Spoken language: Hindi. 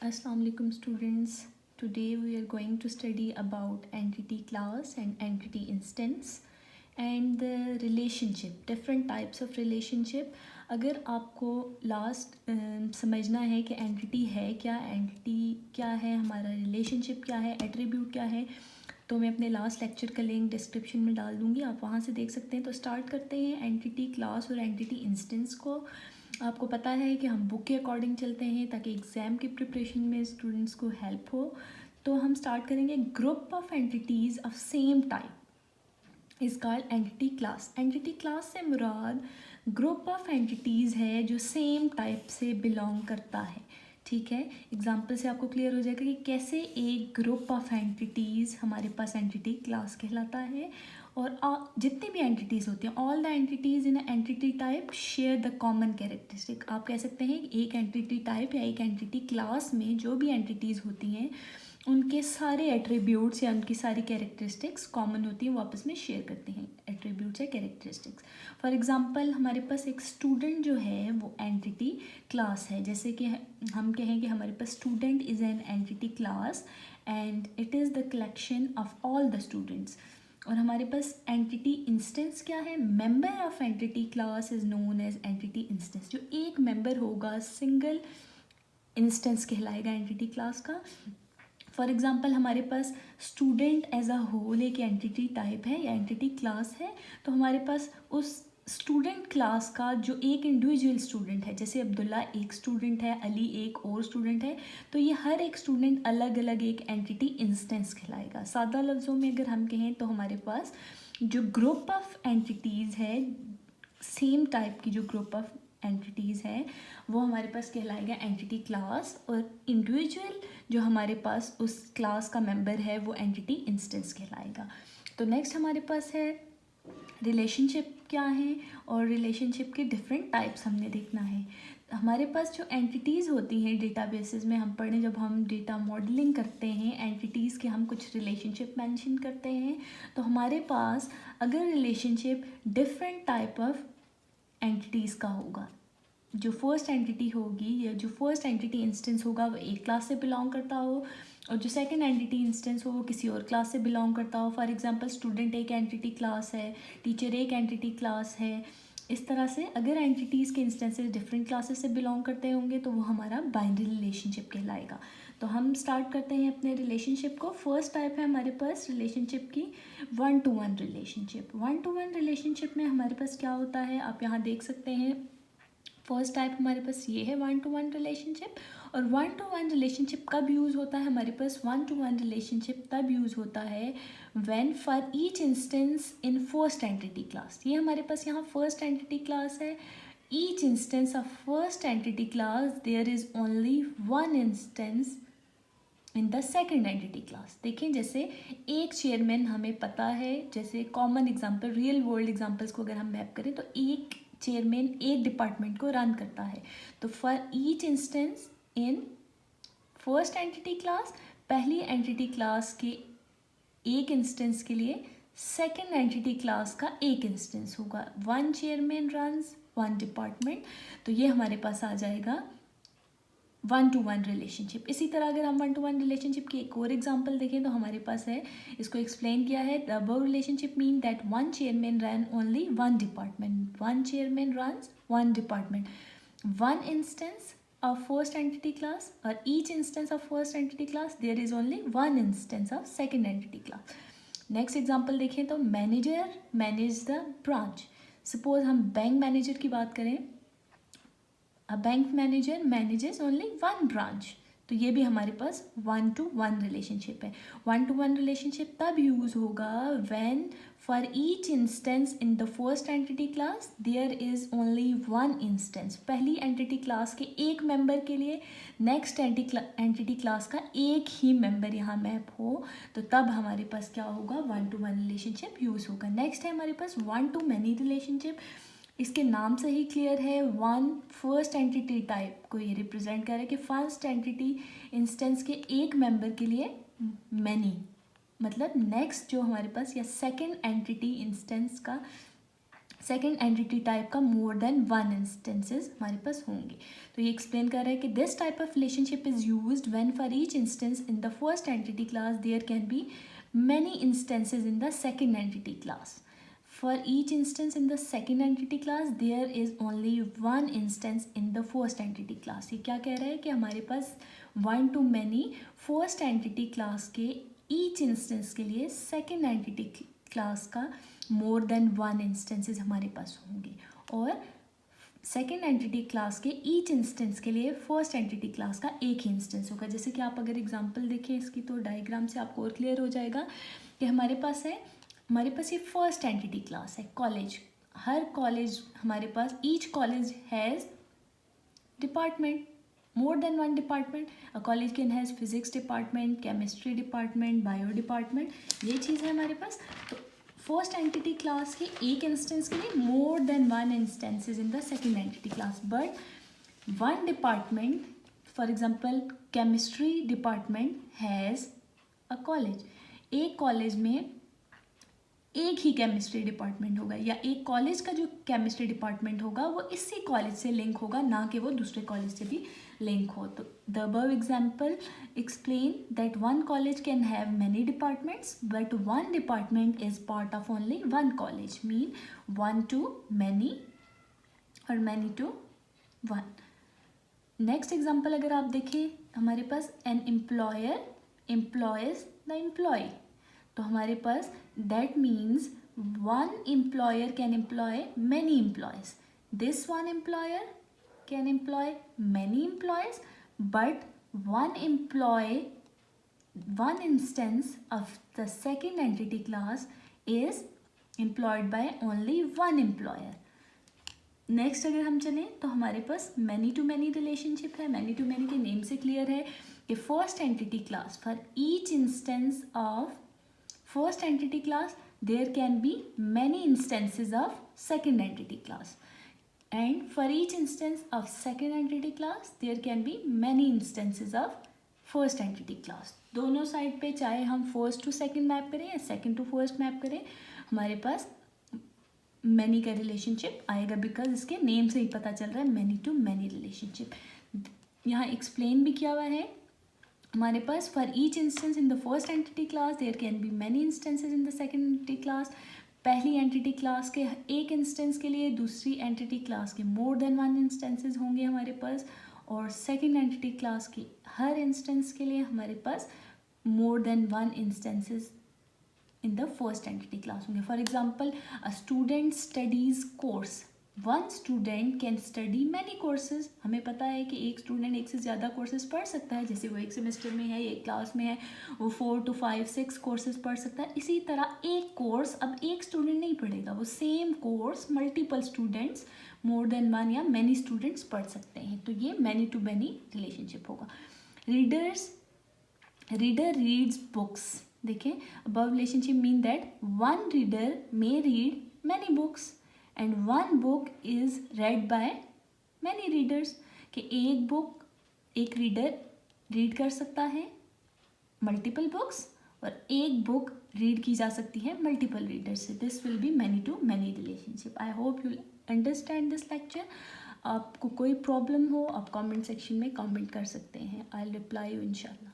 Assalamu alaikum students. Today we are going to study about entity class and entity instance and the relationship, different types of relationship. अगर आपको लास्ट समझना है कि एंटिटी है क्या, एंटिटी क्या है, हमारा रिलेशनशिप क्या है, एट्रीब्यूट क्या है, तो मैं अपने लास्ट लेक्चर का लिंक डिस्क्रिप्शन में डाल दूँगी, आप वहाँ से देख सकते हैं। तो स्टार्ट करते हैं एंटिटी क्लास और एंटिटी इंस्टेंस को। आपको पता है कि हम बुक के अकॉर्डिंग चलते हैं ताकि एग्ज़ाम की प्रिपरेशन में स्टूडेंट्स को हेल्प हो। तो हम स्टार्ट करेंगे group of entities of same type is called entity class. Entity class से मुराद ग्रुप ऑफ एंटिटीज़ है जो सेम टाइप से बिलोंग करता है। ठीक है, एग्जाम्पल से आपको क्लियर हो जाएगा कि कैसे एक ग्रुप ऑफ एंटिटीज़ हमारे पास एंटिटी क्लास कहलाता है। और जितनी भी एंटिटीज़ होती हैं, all the entities in entity type share the common characteristic. आप कह सकते हैं एक एंटिटी टाइप या एक एंटिटी क्लास में जो भी एंटिटीज़ होती हैं उनके सारे एट्रीब्यूट्स या उनकी सारी कैरेक्टरिस्टिक्स कॉमन होती हैं, वो आपस में शेयर करते हैं एट्रीब्यूट्स या कैरेक्टरिस्टिक्स। फॉर एग्जांपल हमारे पास एक स्टूडेंट जो है वो एंटिटी क्लास है। जैसे कि हम कहें कि हमारे पास student is an entity class and it is the collection of all the students. और हमारे पास एंटिटी इंस्टेंस क्या है, member of entity class is known as entity instance. जो एक मेंबर होगा, सिंगल इंस्टेंस कहलाएगा एंटिटी क्लास का। फॉर एग्ज़ाम्पल हमारे पास स्टूडेंट एज अ होल एक एंटिटी टाइप है या एंटिटी क्लास है। तो हमारे पास उस स्टूडेंट क्लास का जो एक इंडिविजुअल स्टूडेंट है, जैसे अब्दुल्ला एक स्टूडेंट है, अली एक और स्टूडेंट है, तो ये हर एक स्टूडेंट अलग अलग एक एंटिटी इंस्टेंस कहलाएगा। सादा लफ्ज़ों में अगर हम कहें तो हमारे पास जो ग्रुप ऑफ एंटिटीज़ है, सेम टाइप की जो ग्रुप ऑफ एंटिटीज़ है वो हमारे पास कहलाएगा एंटिटी क्लास। और इंडिविजुअल जो हमारे पास उस क्लास का मेंबर है वो एंटिटी इंस्टेंस कहलाएगा। तो नेक्स्ट हमारे पास है रिलेशनशिप क्या है, और रिलेशनशिप के डिफरेंट टाइप्स हमने देखना है। हमारे पास जो एंटिटीज़ होती हैं डेटाबेसेस में, हम पढ़ें जब हम डेटा मॉडलिंग करते हैं एंटिटीज़ के, हम कुछ रिलेशनशिप मेंशन करते हैं। तो हमारे पास अगर relationship different type of entities का होगा, जो फर्स्ट एंटिटी होगी या जो फर्स्ट एंटिटी इंस्टेंस होगा वो एक क्लास से बिलोंग करता हो, और जो सेकंड एंटिटी इंस्टेंस हो वो किसी और क्लास से बिलोंग करता हो। फॉर एग्जांपल स्टूडेंट एक एंटिटी क्लास है, टीचर एक एंटिटी क्लास है। इस तरह से अगर एंटिटीज़ के इंस्टेंसेस डिफरेंट क्लासेस से बिलोंग करते होंगे तो वो हमारा बाइनरी रिलेशनशिप कहलाएगा। तो हम स्टार्ट करते हैं अपने रिलेशनशिप को। फर्स्ट टाइप है हमारे पास रिलेशनशिप की one to one relationship. One to one relationship में हमारे पास क्या होता है, आप यहाँ देख सकते हैं। फर्स्ट टाइप हमारे पास ये है वन टू वन रिलेशनशिप। और वन टू वन रिलेशनशिप कब यूज़ होता है हमारे पास, वन टू वन रिलेशनशिप तब यूज़ होता है when for each instance in first entity class. ये हमारे पास यहाँ फर्स्ट एंटिटी क्लास है। Each instance of first entity class there is only one instance in the second entity class. देखें जैसे एक चेयरमैन हमें पता है, जैसे common example real world examples को अगर हम मैप करें तो एक चेयरमैन एक डिपार्टमेंट को रन करता है। तो for each instance in first entity class, पहली एंटिटी क्लास के एक इंस्टेंस के लिए सेकेंड एंटिटी क्लास का एक इंस्टेंस होगा। One chairman runs one department. तो ये हमारे पास आ जाएगा वन टू वन रिलेशनशिप। इसी तरह अगर हम वन टू वन रिलेशनशिप की एक और एग्जांपल देखें तो हमारे पास है, इसको एक्सप्लेन किया है, the above relationship mean that one chairman run only one department, one chairman runs one department, one instance of first entity class or each instance of first entity class there is only one instance of second entity class. Next example देखें तो manager manage the branch. Suppose हम बैंक मैनेजर की बात करें, a bank manager manages only one branch. तो ये भी हमारे पास वन टू वन रिलेशनशिप है। वन टू वन रिलेशनशिप तब यूज़ होगा when for each instance in the first entity class there is only one instance. पहली एंटिटी क्लास के एक मेंबर के लिए नेक्स्ट एंटिटी क्लास का एक ही मेंबर यहाँ मैप हो, तो तब हमारे पास क्या होगा, one to one relationship use होगा। नेक्स्ट है हमारे पास वन टू मैनी रिलेशनशिप। इसके नाम से ही क्लियर है, वन फर्स्ट एंटिटी टाइप को ये रिप्रेजेंट कर रहा है कि फर्स्ट एंटिटी इंस्टेंस के एक मेंबर के लिए मैनी, मतलब नेक्स्ट जो हमारे पास या सेकंड एंटिटी इंस्टेंस का सेकेंड एंटिटी टाइप का मोर देन वन इंस्टेंसेस हमारे पास होंगे। तो ये एक्सप्लेन कर रहा है कि this type of relationship is used when for each instance in the first entity class there can be many instances in the second entity class. For each instance in the second entity class there is only one instance in the first entity class. ये क्या कह रहा है कि हमारे पास one to many first entity class के each instance के लिए second entity class का more than one instances हमारे पास होंगे, और सेकेंड एंटिटी क्लास के ईच इंस्टेंस के लिए फर्स्ट एंटिटी क्लास का एक ही इंस्टेंस होगा। जैसे कि आप अगर एग्जांपल देखें इसकी तो डायग्राम से आपको और क्लियर हो जाएगा कि हमारे पास ये फर्स्ट एंटिटी क्लास है कॉलेज। हर कॉलेज हमारे पास each college has department, more than one department. A college can has physics department, chemistry department, bio department, ये चीज़ है हमारे पास। तो फर्स्ट एंटिटी क्लास के एक इंस्टेंस के लिए मोर than one instances in the second entity class, but one department, for example chemistry department has a college. एक कॉलेज में एक ही केमिस्ट्री डिपार्टमेंट होगा, या एक कॉलेज का जो केमिस्ट्री डिपार्टमेंट होगा वो इसी कॉलेज से लिंक होगा, ना कि वो दूसरे कॉलेज से भी लिंक हो। तो the above example explain that one college can have many departments but one department is part of only one college, mean one to many और many to one. Next example अगर आप देखें, हमारे पास an employer employs the employ, तो हमारे पास that means one employer can employ many employees, this one employer can employ many employees, but one instance of the second entity class is employed by only one employer. Next अगर हम चलें तो हमारे पास मैनी टू मैनी रिलेशनशिप है। मैनी टू मैनी के नेम से क्लियर है कि first entity class for each instance of first entity class there can be many instances of second entity class, and for each instance of second entity class there can be many instances of first entity class. दोनों साइड पे चाहे हम फर्स्ट टू सेकंड मैप करें या सेकंड टू फर्स्ट मैप करें, हमारे पास मैनी का रिलेशनशिप आएगा, बिकॉज इसके नेम से ही पता चल रहा है मैनी टू मैनी रिलेशनशिप। यहाँ एक्सप्लेन भी किया हुआ है हमारे पास, for each instance in the first entity class there can be many instances in the second entity class. पहली एंटिटी क्लास के एक इंस्टेंस के लिए दूसरी एंटिटी क्लास के मोर देन वन इंस्टेंसेस होंगे हमारे पास, और सेकंड एंटिटी क्लास की हर इंस्टेंस के लिए हमारे पास more than one instances in the first entity class होंगे। For example a student studies course, one student can study many courses. हमें पता है कि एक स्टूडेंट एक से ज़्यादा कोर्सेज पढ़ सकता है, जैसे वो एक सेमेस्टर में है, एक क्लास में है, वो 4 to 5 6 कोर्सेज पढ़ सकता है। इसी तरह एक कोर्स अब एक स्टूडेंट नहीं पढ़ेगा, वो सेम कोर्स मल्टीपल स्टूडेंट्स, मोर देन वन या मैनी स्टूडेंट्स पढ़ सकते हैं। तो ये मैनी टू मैनी रिलेशनशिप होगा। रीडर रीड्स बुक्स, देखें above relationship mean that one reader may read many books and one book is read by many readers, कि एक बुक एक रीडर रीड कर सकता है मल्टीपल बुक्स, और एक बुक रीड की जा सकती है मल्टीपल रीडर से। This will be many to many relationship. I hope you understand this lecture. आपको कोई प्रॉब्लम हो आप कमेंट सेक्शन में कमेंट कर सकते हैं, आई विल रिप्लाई यू इंशाल्लाह।